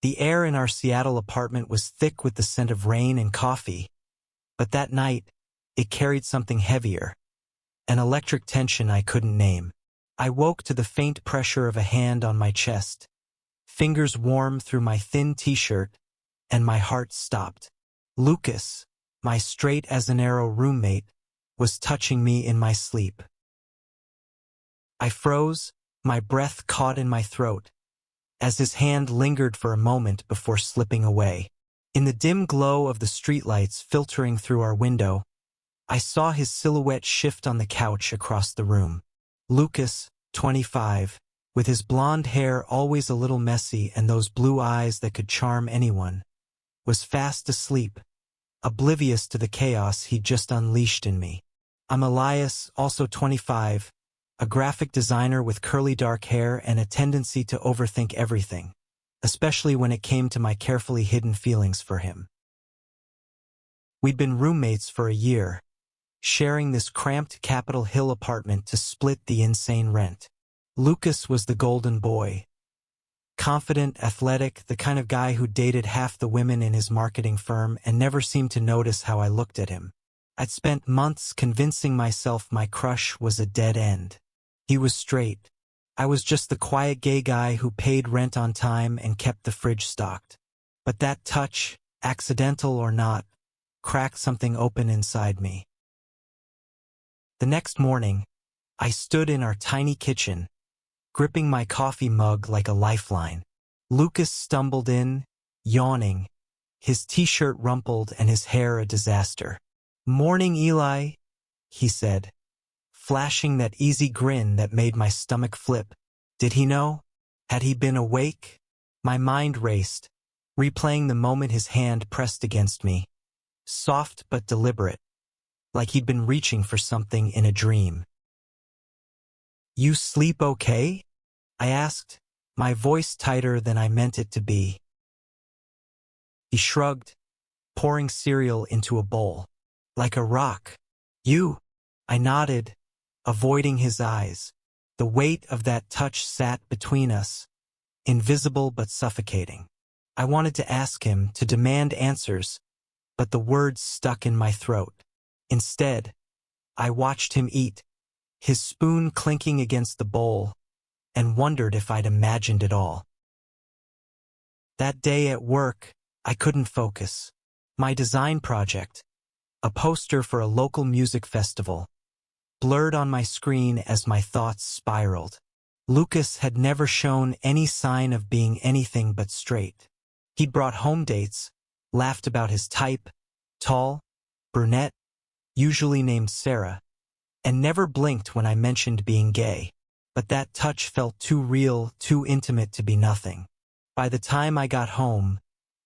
The air in our Seattle apartment was thick with the scent of rain and coffee, but that night, it carried something heavier, an electric tension I couldn't name. I woke to the faint pressure of a hand on my chest, fingers warm through my thin t-shirt, and my heart stopped. Lucas, my straight-as-an-arrow roommate, was touching me in my sleep. I froze, my breath caught in my throat, as his hand lingered for a moment before slipping away. In the dim glow of the streetlights filtering through our window, I saw his silhouette shift on the couch across the room. Lucas, 25, with his blonde hair always a little messy and those blue eyes that could charm anyone, was fast asleep, oblivious to the chaos he'd just unleashed in me. I'm Elias, also 25, a graphic designer with curly dark hair and a tendency to overthink everything, especially when it came to my carefully hidden feelings for him. We'd been roommates for a year, sharing this cramped Capitol Hill apartment to split the insane rent. Lucas was the golden boy. Confident, athletic, the kind of guy who dated half the women in his marketing firm and never seemed to notice how I looked at him. I'd spent months convincing myself my crush was a dead end. He was straight. I was just the quiet gay guy who paid rent on time and kept the fridge stocked. But that touch, accidental or not, cracked something open inside me. The next morning, I stood in our tiny kitchen, gripping my coffee mug like a lifeline. Lucas stumbled in, yawning, his t-shirt rumpled and his hair a disaster. "Morning, Eli," he said, flashing that easy grin that made my stomach flip. Did he know? Had he been awake? My mind raced, replaying the moment his hand pressed against me, soft but deliberate, like he'd been reaching for something in a dream. "You sleep okay?" I asked, my voice tighter than I meant it to be. He shrugged, pouring cereal into a bowl. "Like a rock." "You?" I nodded, avoiding his eyes. The weight of that touch sat between us, invisible but suffocating. I wanted to ask him, to demand answers, but the words stuck in my throat. Instead, I watched him eat, his spoon clinking against the bowl, and wondered if I'd imagined it all. That day at work, I couldn't focus. My design project, a poster for a local music festival, blurred on my screen as my thoughts spiraled. Lucas had never shown any sign of being anything but straight. He'd brought home dates, laughed about his type, tall, brunette, usually named Sarah, and never blinked when I mentioned being gay. But that touch felt too real, too intimate to be nothing. By the time I got home,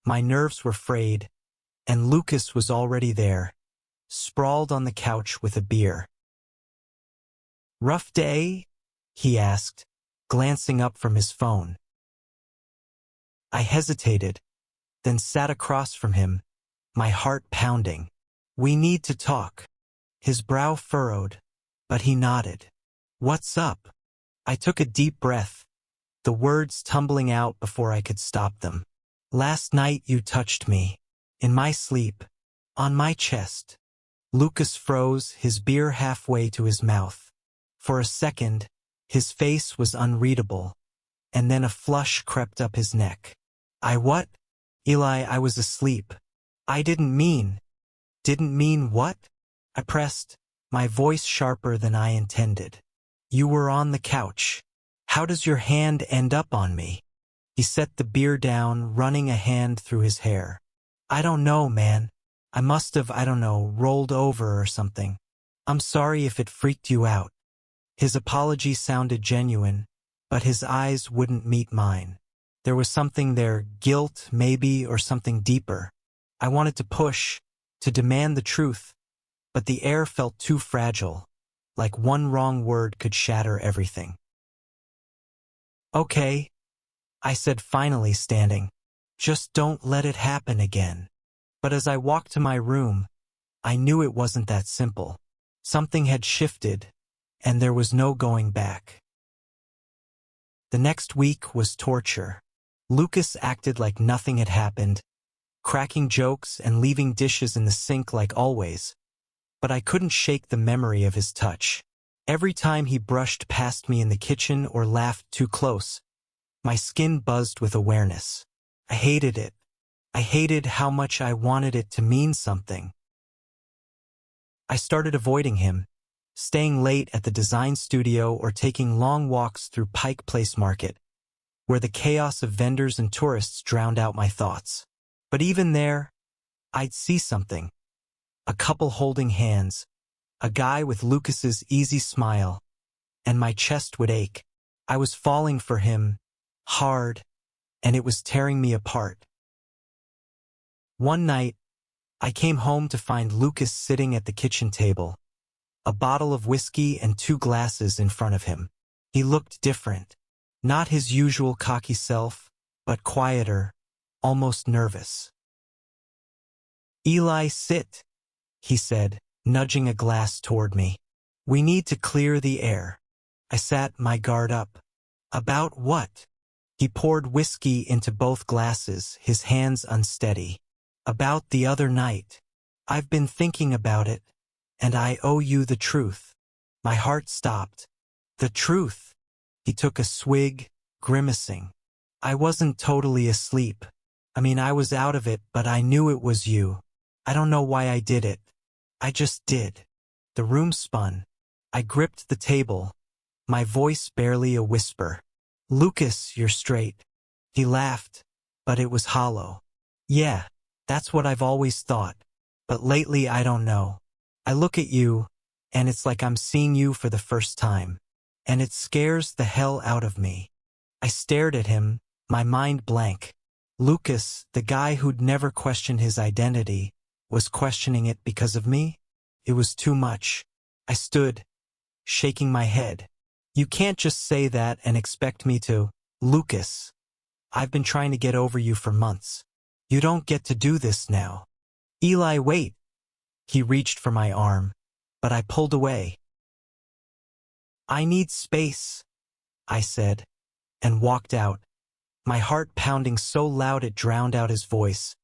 my nerves were frayed, and Lucas was already there, sprawled on the couch with a beer. "Rough day?" he asked, glancing up from his phone. I hesitated, then sat across from him, my heart pounding. "We need to talk." His brow furrowed, but he nodded. "What's up?" I took a deep breath, the words tumbling out before I could stop them. "Last night you touched me, in my sleep, on my chest." Lucas froze, his beer halfway to his mouth. For a second, his face was unreadable, and then a flush crept up his neck. "I what?" "Eli, I was asleep. I didn't mean." "Didn't mean what?" I pressed, my voice sharper than I intended. "You were on the couch. How does your hand end up on me?" He set the beer down, running a hand through his hair. "I don't know, man. I must have, rolled over or something. I'm sorry if it freaked you out." His apology sounded genuine, but his eyes wouldn't meet mine. There was something there, guilt, maybe, or something deeper. I wanted to push, to demand the truth, but the air felt too fragile, like one wrong word could shatter everything. "Okay," I said, finally standing. "Just don't let it happen again." But as I walked to my room, I knew it wasn't that simple. Something had shifted, and there was no going back. The next week was torture. Lucas acted like nothing had happened, cracking jokes and leaving dishes in the sink like always, but I couldn't shake the memory of his touch. Every time he brushed past me in the kitchen or laughed too close, my skin buzzed with awareness. I hated it. I hated how much I wanted it to mean something. I started avoiding him, staying late at the design studio or taking long walks through Pike Place Market, where the chaos of vendors and tourists drowned out my thoughts. But even there, I'd see something. A couple holding hands, a guy with Lucas's easy smile, and my chest would ache. I was falling for him, hard, and it was tearing me apart. One night, I came home to find Lucas sitting at the kitchen table, a bottle of whiskey and 2 glasses in front of him. He looked different, not his usual cocky self, but quieter, almost nervous. "Eli, sit," he said, nudging a glass toward me. "We need to clear the air." I sat, my guard up. "About what?" He poured whiskey into both glasses, his hands unsteady. "About the other night. I've been thinking about it, and I owe you the truth." My heart stopped. "The truth?" He took a swig, grimacing. "I wasn't totally asleep. I was out of it, but I knew it was you. I don't know why I did it. I just did." The room spun. I gripped the table, my voice barely a whisper. "Lucas, you're straight." He laughed, but it was hollow. "Yeah, that's what I've always thought. But lately I don't know. I look at you, and it's like I'm seeing you for the first time. And it scares the hell out of me." I stared at him, my mind blank. Lucas, the guy who'd never questioned his identity, was questioning it because of me? It was too much. I stood, shaking my head. "You can't just say that and expect me to." "Lucas, I've been trying to get over you for months. You don't get to do this now." "Eli, wait." He reached for my arm, but I pulled away. "I need space," I said, and walked out, my heart pounding so loud it drowned out his voice.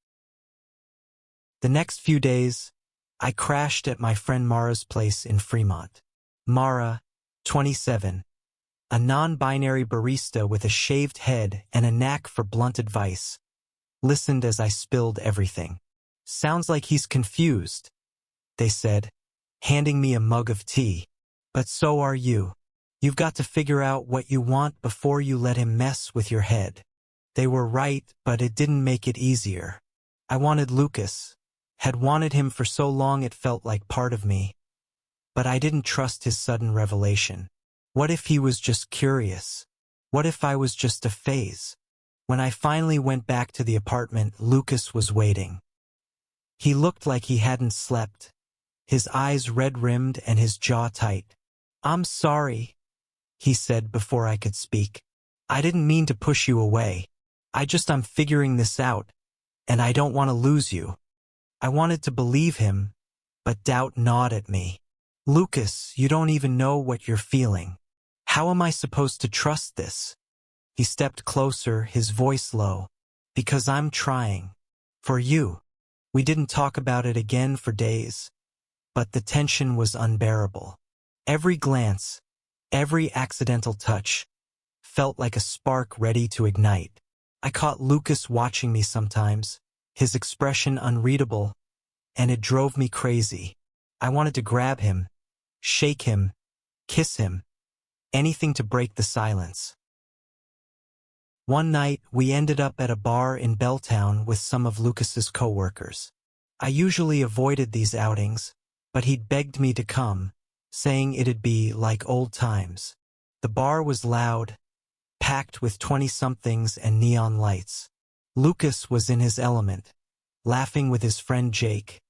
The next few days, I crashed at my friend Mara's place in Fremont. Mara, 27, a non-binary barista with a shaved head and a knack for blunt advice, listened as I spilled everything. "Sounds like he's confused," they said, handing me a mug of tea. "But so are you. You've got to figure out what you want before you let him mess with your head." They were right, but it didn't make it easier. I wanted Lucas, had wanted him for so long it felt like part of me. But I didn't trust his sudden revelation. What if he was just curious? What if I was just a phase? When I finally went back to the apartment, Lucas was waiting. He looked like he hadn't slept, his eyes red-rimmed and his jaw tight. "I'm sorry," he said before I could speak. "I didn't mean to push you away. I'm figuring this out, and I don't want to lose you." I wanted to believe him, but doubt gnawed at me. "Lucas, you don't even know what you're feeling. How am I supposed to trust this?" He stepped closer, his voice low. "Because I'm trying. For you." We didn't talk about it again for days, but the tension was unbearable. Every glance, every accidental touch, felt like a spark ready to ignite. I caught Lucas watching me sometimes, his expression unreadable, and it drove me crazy. I wanted to grab him, shake him, kiss him, anything to break the silence. One night, we ended up at a bar in Belltown with some of Lucas's coworkers. I usually avoided these outings, but he'd begged me to come, saying it'd be like old times. The bar was loud, packed with 20-somethings and neon lights. Lucas was in his element, laughing with his friend Jake,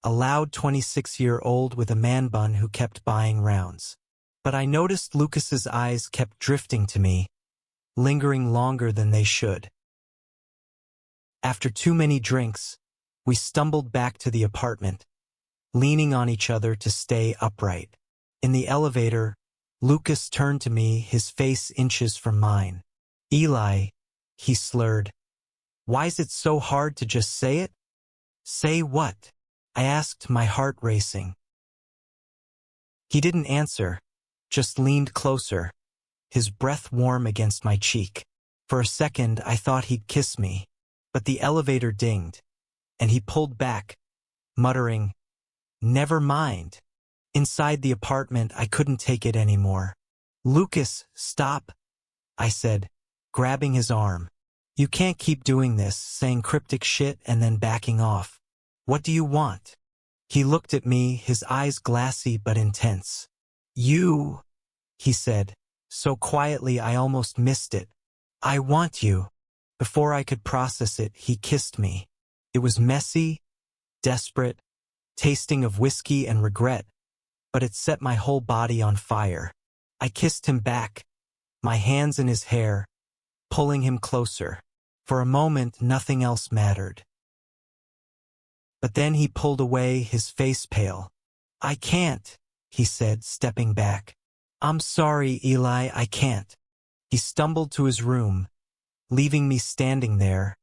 a loud 26-year-old with a man bun who kept buying rounds. But I noticed Lucas's eyes kept drifting to me, lingering longer than they should. After too many drinks, we stumbled back to the apartment, leaning on each other to stay upright. In the elevator, Lucas turned to me, his face inches from mine. "Eli, he slurred. Why's it so hard to just say it? Say what? I asked, my heart racing. He didn't answer, just leaned closer, his breath warm against my cheek. For a second, I thought he'd kiss me, but the elevator dinged, and he pulled back, muttering, "Never mind." Inside the apartment, I couldn't take it anymore. "Lucas, stop," I said, grabbing his arm. "You can't keep doing this, saying cryptic shit and then backing off. What do you want?" He looked at me, his eyes glassy but intense. "You," he said, so quietly I almost missed it. "I want you." Before I could process it, he kissed me. It was messy, desperate, tasting of whiskey and regret, but it set my whole body on fire. I kissed him back, my hands in his hair, pulling him closer. For a moment, nothing else mattered. But then he pulled away, his face pale. "I can't," he said, stepping back. "I'm sorry, Eli, I can't." He stumbled to his room, leaving me standing there,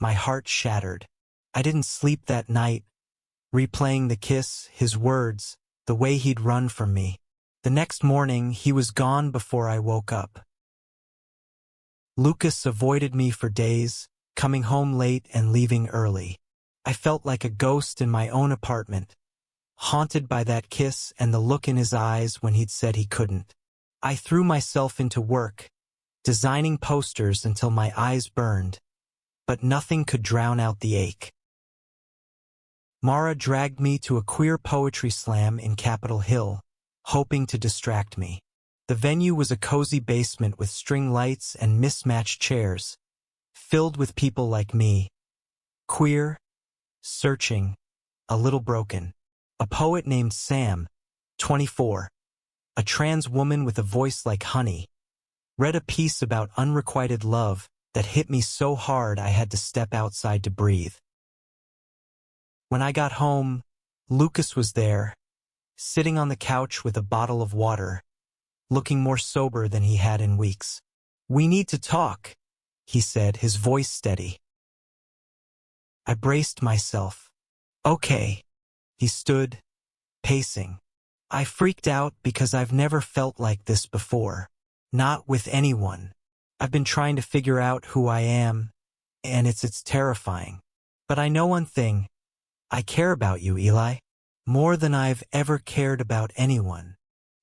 my heart shattered. I didn't sleep that night, replaying the kiss, his words, the way he'd run from me. The next morning, he was gone before I woke up. Lucas avoided me for days, coming home late and leaving early. I felt like a ghost in my own apartment, haunted by that kiss and the look in his eyes when he'd said he couldn't. I threw myself into work, designing posters until my eyes burned, but nothing could drown out the ache. Mara dragged me to a queer poetry slam in Capitol Hill, hoping to distract me. The venue was a cozy basement with string lights and mismatched chairs, filled with people like me, queer, searching, a little broken. A poet named Sam, 24, a trans woman with a voice like honey, read a piece about unrequited love that hit me so hard I had to step outside to breathe. When I got home, Lucas was there, sitting on the couch with a bottle of water, looking more sober than he had in weeks. "We need to talk," he said, his voice steady. I braced myself. "Okay." He stood, pacing. "I freaked out because I've never felt like this before. Not with anyone. I've been trying to figure out who I am, and it's terrifying. But I know one thing. I care about you, Eli. More than I've ever cared about anyone."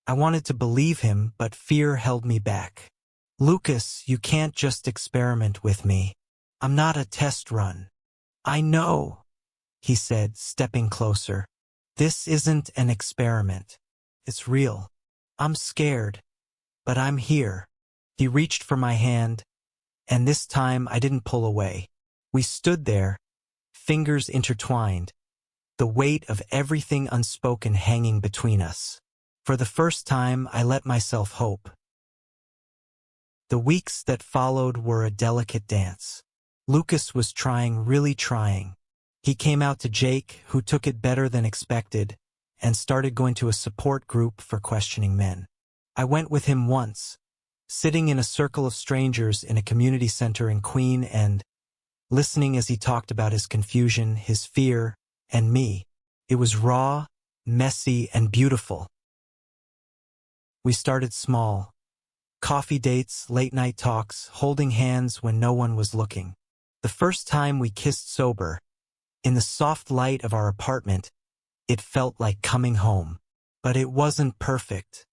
I wanted to believe him, but fear held me back. "Lucas, you can't just experiment with me. I'm not a test run." "I know," he said, stepping closer. "This isn't an experiment. It's real. I'm scared, but I'm here." He reached for my hand, and this time I didn't pull away. We stood there, fingers intertwined, the weight of everything unspoken hanging between us. For the first time, I let myself hope. The weeks that followed were a delicate dance. Lucas was trying, really trying. He came out to Jake, who took it better than expected, and started going to a support group for questioning men. I went with him once, sitting in a circle of strangers in a community center in Queen and listening as he talked about his confusion, his fear, and me. It was raw, messy, and beautiful. We started small. Coffee dates, late-night talks, holding hands when no one was looking. The first time we kissed sober, in the soft light of our apartment, it felt like coming home. But it wasn't perfect.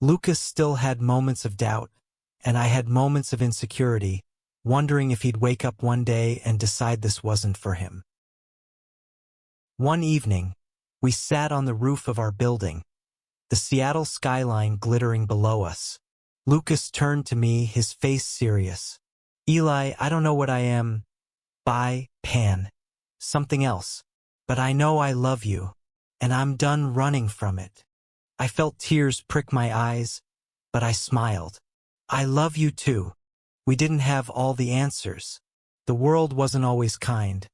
Lucas still had moments of doubt, and I had moments of insecurity, wondering if he'd wake up one day and decide this wasn't for him. One evening, we sat on the roof of our building, the Seattle skyline glittering below us. Lucas turned to me, his face serious. "Eli, I don't know what I am. Something else. But I know I love you, and I'm done running from it." I felt tears prick my eyes, but I smiled. "I love you too." We didn't have all the answers. The world wasn't always kind.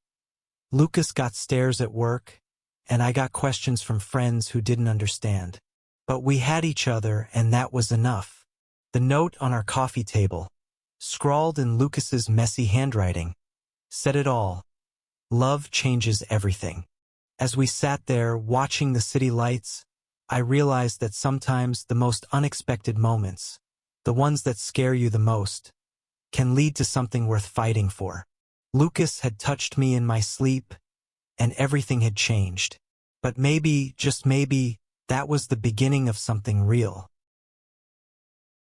Lucas got stares at work, and I got questions from friends who didn't understand. But we had each other, and that was enough. The note on our coffee table, scrawled in Lucas's messy handwriting, said it all. Love changes everything. As we sat there watching the city lights, I realized that sometimes the most unexpected moments, the ones that scare you the most, can lead to something worth fighting for. Lucas had touched me in my sleep, and everything had changed. But maybe, just maybe, that was the beginning of something real.